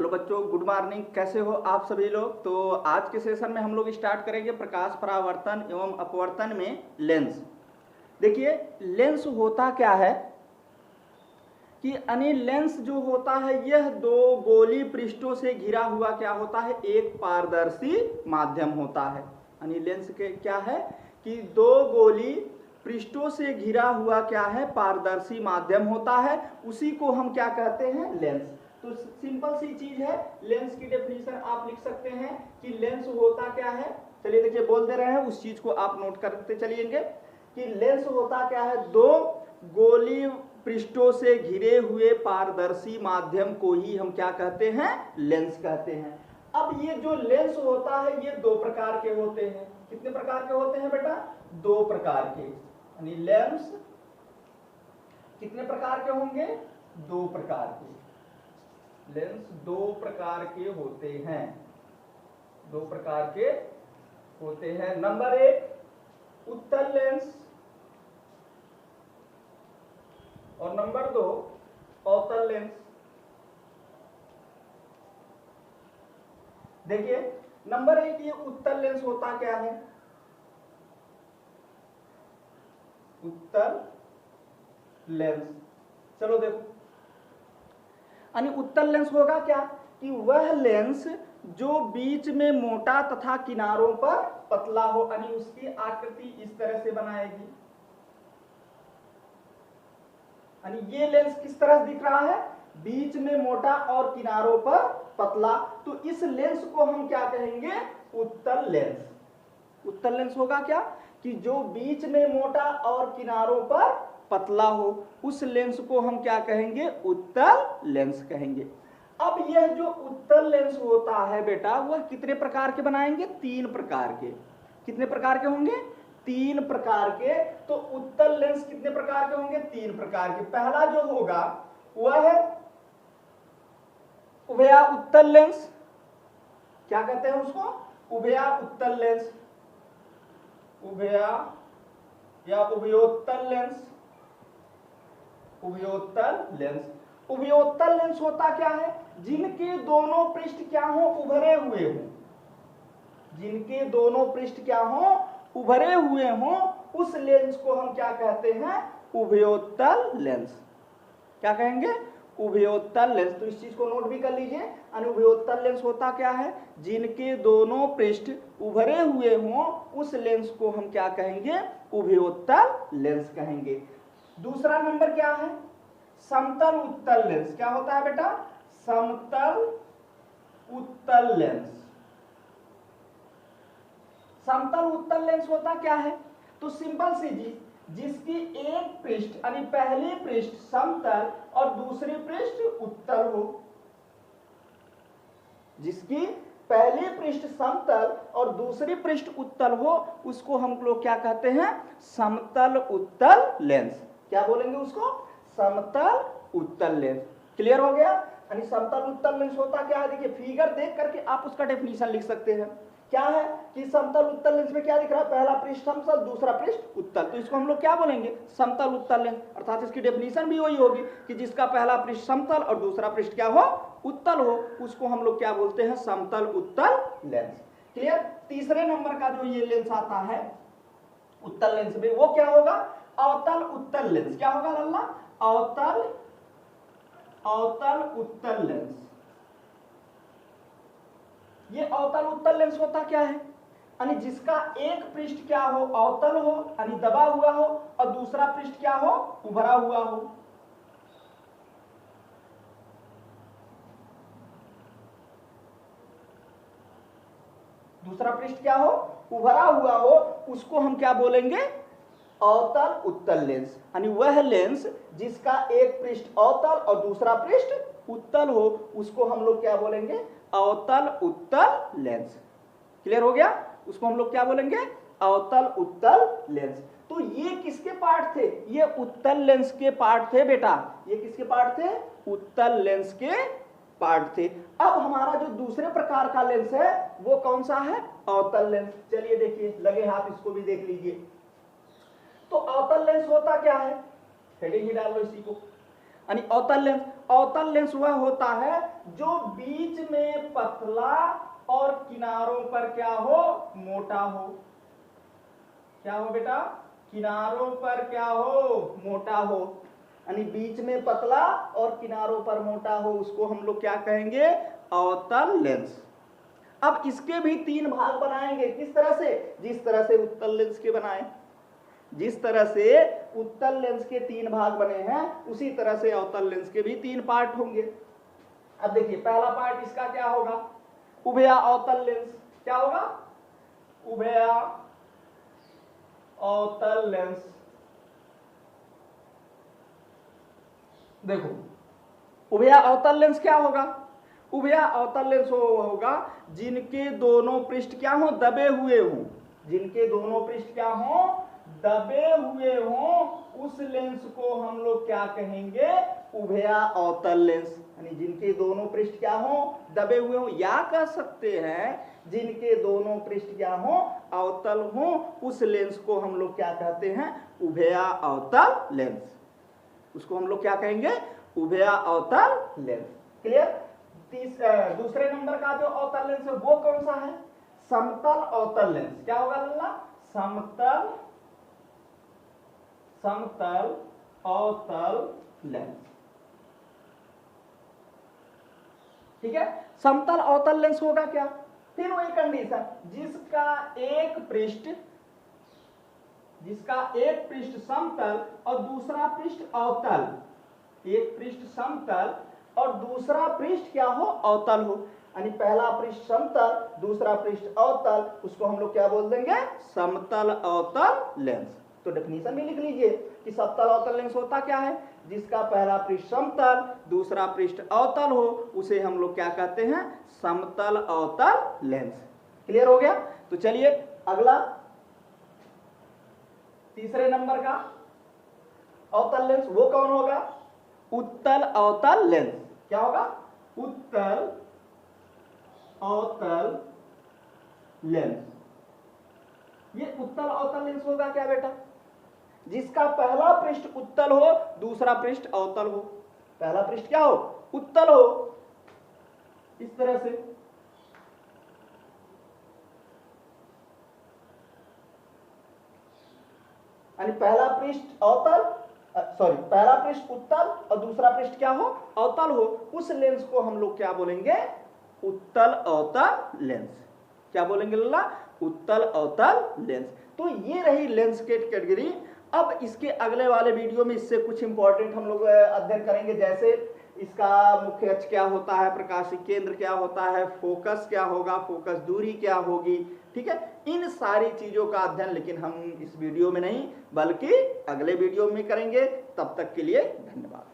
Hello बच्चों, good morning. कैसे हो आप सभी लोग। तो आज के सेशन में हम लोग स्टार्ट करेंगे प्रकाश परावर्तन एवं अपवर्तन में लेंस। देखिए, लेंस होता क्या है कि लेंस जो होता है यह दो गोली पृष्ठों से घिरा हुआ क्या होता है, एक पारदर्शी माध्यम होता है। लेंस के क्या है कि दो गोली पृष्ठों से घिरा हुआ क्या है, पारदर्शी माध्यम होता है। उसी को हम क्या कहते हैं, लेंस। तो सिंपल सी चीज है, लेंस की डेफिनेशन आप लिख सकते हैं कि लेंस होता क्या है। चलिए देखिए, बोल दे रहे हैं, उस चीज को आप नोट करते चलिएंगे कि लेंस होता क्या है, दो गोली पृष्ठों से घिरे हुए पारदर्शी माध्यम को ही हम क्या कहते हैं, लेंस कहते हैं। अब ये जो लेंस होता है ये दो प्रकार के होते हैं। कितने प्रकार के होते हैं बेटा, दो प्रकार के। लेंस कितने प्रकार के होंगे, दो प्रकार के। लेंस दो प्रकार के होते हैं, दो प्रकार के होते हैं। नंबर एक उत्तल लेंस और नंबर दो अवतल लेंस। देखिए, नंबर एक ये उत्तल लेंस होता क्या है, उत्तल लेंस। चलो देखो, उत्तल लेंस होगा क्या कि वह लेंस जो बीच में मोटा तथा किनारों पर पतला हो, उसकी आकृति इस तरह से बनाएगी। ये लेंस किस तरह दिख रहा है, बीच में मोटा और किनारों पर पतला। तो इस लेंस को हम क्या कहेंगे, उत्तल लेंस। उत्तल लेंस होगा क्या कि जो बीच में मोटा और किनारों पर पतला हो, उस लेंस को हम क्या कहेंगे, उत्तल लेंस कहेंगे। अब यह जो उत्तल लेंस होता है बेटा, वह कितने प्रकार के बनाएंगे, तीन प्रकार के। कितने प्रकार के होंगे, तीन प्रकार के। तो उत्तल लेंस कितने प्रकार के होंगे, तीन प्रकार के। पहला जो होगा वह है उभया उत्तल लेंस। क्या कहते हैं उसको, उभया उत्तल लेंस, उभया या उभयोत्तल लेंस। उभयोत्तल लेंस, उभयोत्तल लेंस होता क्या है, जिनके दोनों पृष्ठ क्या हो, उभरे हुए हो। जिनके दोनों पृष्ठ क्या हो, उभरे हुए हो, उस लेंस को हम क्या कहते हैं, उभयोत्तल लेंस। क्या कहेंगे, उभयोत्तल लेंस। तो इस चीज को नोट भी कर लीजिए। उभयोत्तल लेंस होता क्या है, जिनके दोनों पृष्ठ उभरे हुए हों, उस लेंस को हम क्या कहेंगे, उभयोत्तल लेंस कहेंगे। दूसरा नंबर क्या है, समतल उत्तल लेंस। क्या होता है बेटा, समतल उत्तल लेंस। समतल उत्तल लेंस होता क्या है, तो सिंपल सी चीज, जिसकी एक पृष्ठ पहले पृष्ठ समतल और दूसरी पृष्ठ उत्तल हो। जिसकी पहली पृष्ठ समतल और दूसरी पृष्ठ उत्तल हो, उसको हम लोग क्या कहते हैं, समतल उत्तल लेंस। क्या बोलेंगे उसको, समतल उत्तल लेंस। क्लियर हो गया। समतल उत्तल लेंस होता क्या है, देखिए फिगर देख करके आप उसका डेफिनेशन लिख सकते हैं। क्या है कि समतल उत्तल लेंस में क्या दिख रहा है, पहला पृष्ठ समतल, दूसरा पृष्ठ उत्तल। तो इसको हम लोग क्या बोलेंगे, समतल उत्तल लेंस। अर्थात इसकी डेफिनेशन भी वही होगी कि जिसका पहला पृष्ठ समतल और दूसरा पृष्ठ क्या हो, उत्तल हो, उसको हम लोग क्या बोलते हैं, समतल उत्तल लेंस। क्लियर। तीसरे नंबर का जो ये लेंस आता है उत्तल लेंस में, वो क्या होगा, अवतल उत्तल लेंस। क्या होगा लल्ला, अवतल उत्तल लेंस। ये अवतल उत्तल लेंस होता क्या है, जिसका एक पृष्ठ क्या हो, अवतल हो दबा हुआ हो, और दूसरा पृष्ठ क्या हो, उभरा हुआ हो। दूसरा पृष्ठ क्या हो, उभरा हुआ हो, उसको हम क्या बोलेंगे, अवतल उत्तल लेंस। वह लेंस जिसका एक पृष्ठ अवतल और दूसरा पृष्ठ उत्तल हो, उसको हम लोग क्या बोलेंगे, अवतल उत्तल लेंस। क्लियर हो गया। उसको हम लोग क्या बोलेंगे, अवतल उत्तल लेंस। तो ये किसके पार्ट थे, ये उत्तल लेंस के पार्ट थे बेटा। ये किसके पार्ट थे, उत्तल लेंस के पार्ट थे। अब हमारा जो दूसरे प्रकार का लेंस है वो कौन सा है, अवतल लेंस। चलिए देखिए, लगे हाथ इसको भी देख लीजिए। तो अवतल लेंस होता क्या है, हेडिंग ही डाल लो इसी को। अवतल लेंस, अवतल लेंस वह होता है जो बीच में पतला और किनारों पर क्या हो, मोटा हो। क्या हो बेटा, किनारों पर क्या हो, मोटा हो, यानी बीच में पतला और किनारों पर मोटा हो, उसको हम लोग क्या कहेंगे, अवतल लेंस। अब इसके भी 3 भाग बनाएंगे। किस तरह से, जिस तरह से उत्तल लेंस के बनाए, जिस तरह से उत्तल लेंस के 3 भाग बने हैं उसी तरह से अवतल लेंस के भी 3 पार्ट होंगे। अब देखिए पहला पार्ट इसका क्या होगा, उभया अवतल लेंस। क्या होगा, उभया अवतल लेंस। देखो उभया अवतल लेंस क्या होगा, उभया अवतल लेंस होगा जिनके दोनों पृष्ठ क्या हो, दबे हुए हों, जिनके दोनों पृष्ठ क्या हो, दबे हुए हों, उस लेंस को हम लोग क्या कहेंगे, उभया अवतल लेंस। यानी जिनके दोनों पृष्ठ क्या हो, दबे हुए हों, या कह सकते हैं जिनके दोनों पृष्ठ क्या हो, अवतल हो, उस लेंस को हम लोग क्या कहते हैं, उभया अवतल लेंस। उसको हम लोग क्या कहेंगे, उभया अवतल लेंस। क्लियर। दूसरे नंबर का जो अवतल लेंस है वो कौन सा है, समतल अवतल लेंस। क्या होगा लल्ला, समतल अवतल लेंस। ठीक है, समतल अवतल लेंस होगा क्या, फिर वही कंडीशन, जिसका एक पृष्ठ समतल और दूसरा पृष्ठ अवतल, एक पृष्ठ समतल और दूसरा पृष्ठ क्या हो, अवतल हो, यानी पहला पृष्ठ समतल दूसरा पृष्ठ अवतल, उसको हम लोग क्या बोल देंगे, समतल अवतल लेंस। तो डेफिनेशन भी लिख लीजिए कि समतल अवतल लेंस होता क्या है, जिसका पहला पृष्ठ समतल दूसरा पृष्ठ अवतल हो, उसे हम लोग क्या कहते हैं, समतल अवतल लेंस। क्लियर हो गया। तो चलिए अगला तीसरे नंबर का अवतल लेंस वो कौन होगा, उत्तल अवतल लेंस। क्या होगा, उत्तल अवतल लेंस। ये उत्तल अवतल लेंस होगा क्या बेटा, जिसका पहला पृष्ठ उत्तल हो दूसरा पृष्ठ अवतल हो, पहला पृष्ठ क्या हो, उत्तल हो, इस तरह से। यानी पहला पृष्ठ अवतल, पहला पृष्ठ उत्तल और दूसरा पृष्ठ क्या हो, अवतल हो, उस लेंस को हम लोग क्या बोलेंगे, उत्तल अवतल लेंस। क्या बोलेंगे लल्ला, उत्तल अवतल लेंस। तो ये रही लेंस के कैटेगरी। अब इसके अगले वाले वीडियो में इससे कुछ इंपॉर्टेंट हम लोग अध्ययन करेंगे, जैसे इसका मुख्य अक्ष क्या होता है, प्रकाशिक केंद्र क्या होता है, फोकस क्या होगा, फोकस दूरी क्या होगी। ठीक है, इन सारी चीजों का अध्ययन लेकिन हम इस वीडियो में नहीं बल्कि अगले वीडियो में करेंगे। तब तक के लिए धन्यवाद।